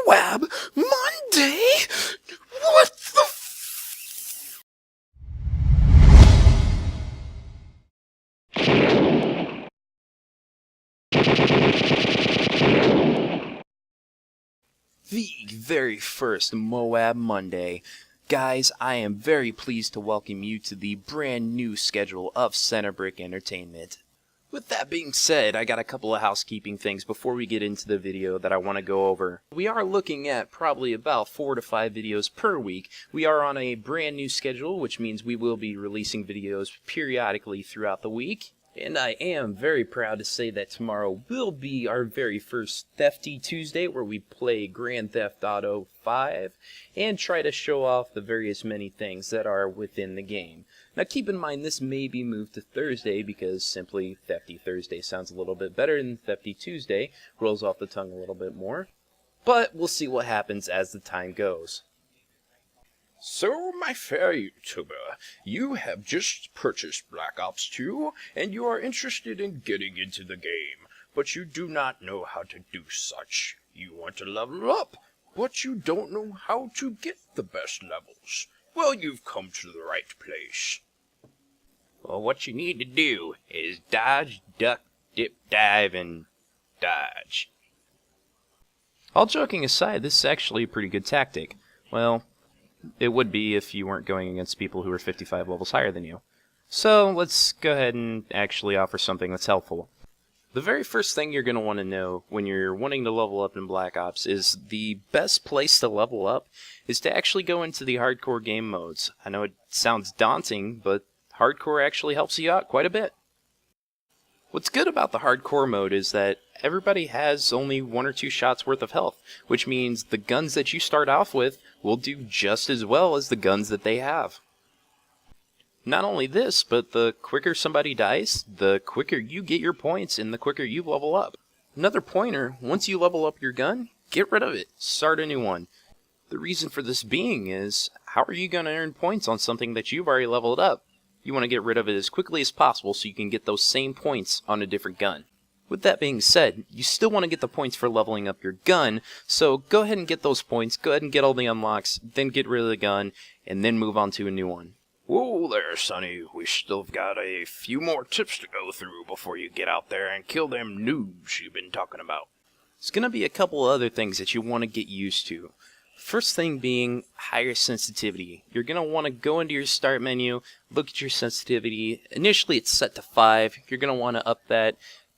MOAB Monday? What the The very first MOAB Monday. Guys, I am very pleased to welcome you to the brand new schedule of CenterBrick Entertainment. With that being said, I got a couple of housekeeping things before we get into the video that I want to go over. We are looking at probably about 4 to 5 videos per week. We are on a brand new schedule, which means we will be releasing videos periodically throughout the week. And I am very proud to say that tomorrow will be our very first Thefty Tuesday, where we play Grand Theft Auto 5 and try to show off the various many things that are within the game. Now keep in mind this may be moved to Thursday because simply Thefty Thursday sounds a little bit better than Thefty Tuesday, rolls off the tongue a little bit more. But we'll see what happens as the time goes. So, my fair YouTuber, you have just purchased Black Ops 2, and you are interested in getting into the game, but you do not know how to do such. You want to level up, but you don't know how to get the best levels. Well, you've come to the right place. Well, what you need to do is dodge, duck, dip, dive, and dodge. All joking aside, this is actually a pretty good tactic. Well, it would be if you weren't going against people who are 55 levels higher than you. So let's go ahead and actually offer something that's helpful. The very first thing you're going to want to know when you're wanting to level up in Black Ops is the best place to level up is to actually go into the hardcore game modes. I know it sounds daunting, but hardcore actually helps you out quite a bit. What's good about the hardcore mode is that everybody has only 1 or 2 shots worth of health, which means the guns that you start off with will do just as well as the guns that they have. Not only this, but the quicker somebody dies, the quicker you get your points and the quicker you level up. Another pointer, once you level up your gun, get rid of it, start a new one. The reason for this being is, how are you going to earn points on something that you've already leveled up? You want to get rid of it as quickly as possible so you can get those same points on a different gun. With that being said, you still want to get the points for leveling up your gun, so go ahead and get those points, go ahead and get all the unlocks, then get rid of the gun, and then move on to a new one. Whoa there, Sonny. We still got a few more tips to go through before you get out there and kill them noobs you've been talking about. There's going to be a couple other things that you want to get used to. First thing being higher sensitivity. You're going to want to go into your start menu, look at your sensitivity. Initially it's set to 5. You're going to want to up that.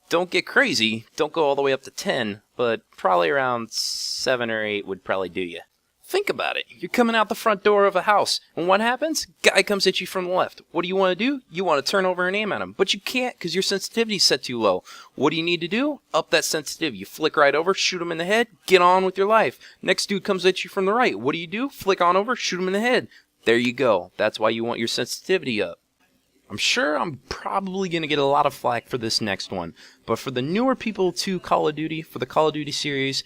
Don't get crazy, don't go all the way up to 10, but probably around 7 or 8 would probably do you. Think about it. You're coming out the front door of a house, and what happens? Guy comes at you from the left. What do you want to do? You want to turn over and aim at him, but you can't because your sensitivity's set too low. What do you need to do? Up that sensitivity. You flick right over, shoot him in the head, get on with your life. Next dude comes at you from the right. What do? Flick on over, shoot him in the head. There you go. That's why you want your sensitivity up. I'm sure I'm probably going to get a lot of flack for this next one, but for the newer people to Call of Duty, for the Call of Duty series,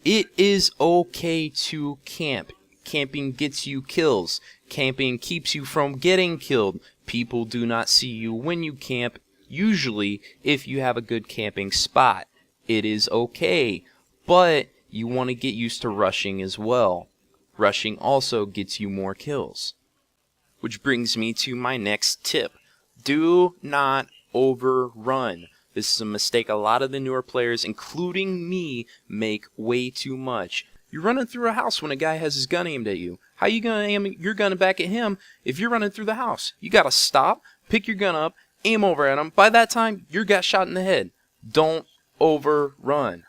it is okay to camp. Camping gets you kills. Camping keeps you from getting killed. People do not see you when you camp, usually if you have a good camping spot. It is okay, but you want to get used to rushing as well. Rushing also gets you more kills. Which brings me to my next tip. Do not overrun. This is a mistake a lot of the newer players, including me, make way too much. You're running through a house when a guy has his gun aimed at you. How are you going to aim your gun back at him if you're running through the house? You got to stop, pick your gun up, aim over at him. By that time, you got shot in the head. Don't overrun.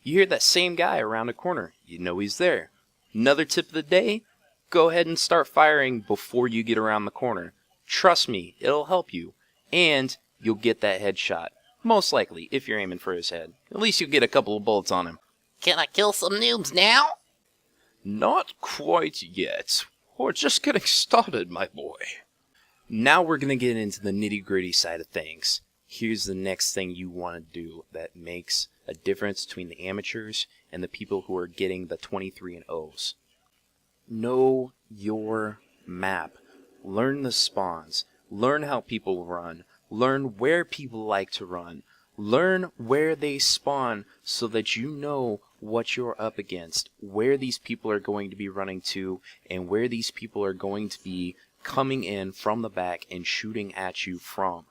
You hear that same guy around a corner. You know he's there. Another tip of the day. Go ahead and start firing before you get around the corner. Trust me, it'll help you. And you'll get that headshot. Most likely, if you're aiming for his head. At least you'll get a couple of bullets on him. Can I kill some noobs now? Not quite yet. We're just getting started, my boy. Now we're going to get into the nitty-gritty side of things. Here's the next thing you want to do that makes a difference between the amateurs and the people who are getting the 23 and O's. Know your map. Learn the spawns. Learn how people run. Learn where people like to run. Learn where they spawn so that you know what you're up against, where these people are going to be running to, and where these people are going to be coming in from the back and shooting at you from.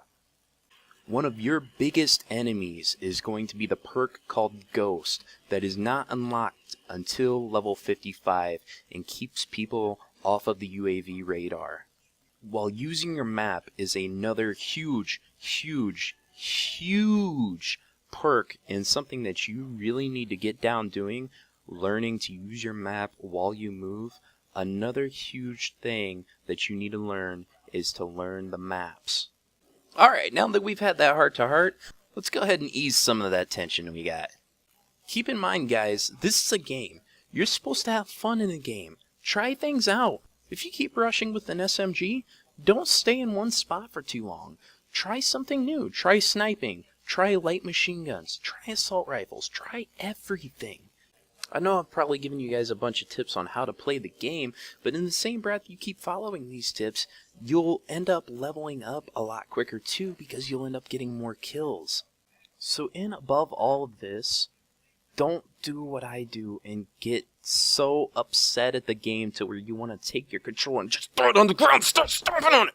One of your biggest enemies is going to be the perk called Ghost that is not unlocked until level 55 and keeps people off of the UAV radar. While using your map is another huge perk and something that you really need to get down doing, learning to use your map while you move. Another huge thing that you need to learn is to learn the maps. Alright, now that we've had that heart-to-heart, let's go ahead and ease some of that tension we got. Keep in mind, guys, this is a game. You're supposed to have fun in the game. Try things out. If you keep rushing with an SMG, don't stay in one spot for too long. Try something new. Try sniping. Try light machine guns. Try assault rifles. Try everything. I know I've probably given you guys a bunch of tips on how to play the game, but in the same breath you keep following these tips, you'll end up leveling up a lot quicker too, because you'll end up getting more kills. So above all of this, don't do what I do and get so upset at the game to where you want to take your control and just throw it on the ground and start stomping on it.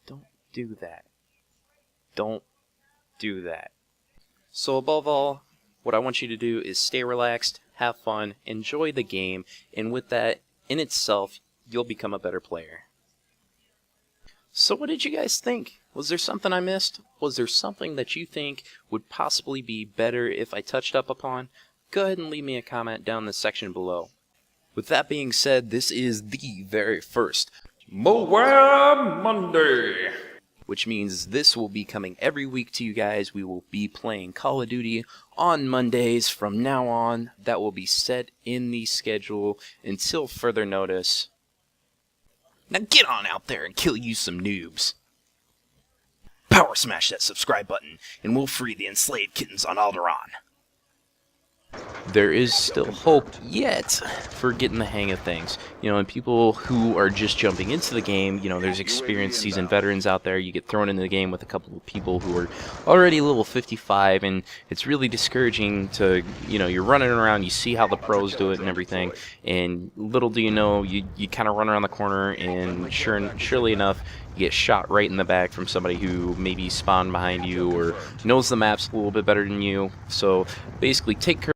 Don't do that. Don't do that. So above all, what I want you to do is stay relaxed, have fun, enjoy the game, and with that in itself, you'll become a better player. So what did you guys think? Was there something I missed? Was there something that you think would possibly be better if I touched up upon? Go ahead and leave me a comment down in the section below. With that being said, this is the very first MOAB Monday, which means this will be coming every week to you guys. We will be playing Call of Duty on Mondays from now on. That will be set in the schedule until further notice. Now get on out there and kill you some noobs. Power smash that subscribe button, and we'll free the enslaved kittens on Alderaan. There is still hope yet for getting the hang of things. You know, and people who are just jumping into the game, you know, there's experienced seasoned veterans out there. You get thrown into the game with a couple of people who are already level 55, and it's really discouraging to, you know, you're running around, you see how the pros do it and everything, and little do you know, you kind of run around the corner, and surely enough, you get shot right in the back from somebody who maybe spawned behind you or knows the maps a little bit better than you. So basically, take care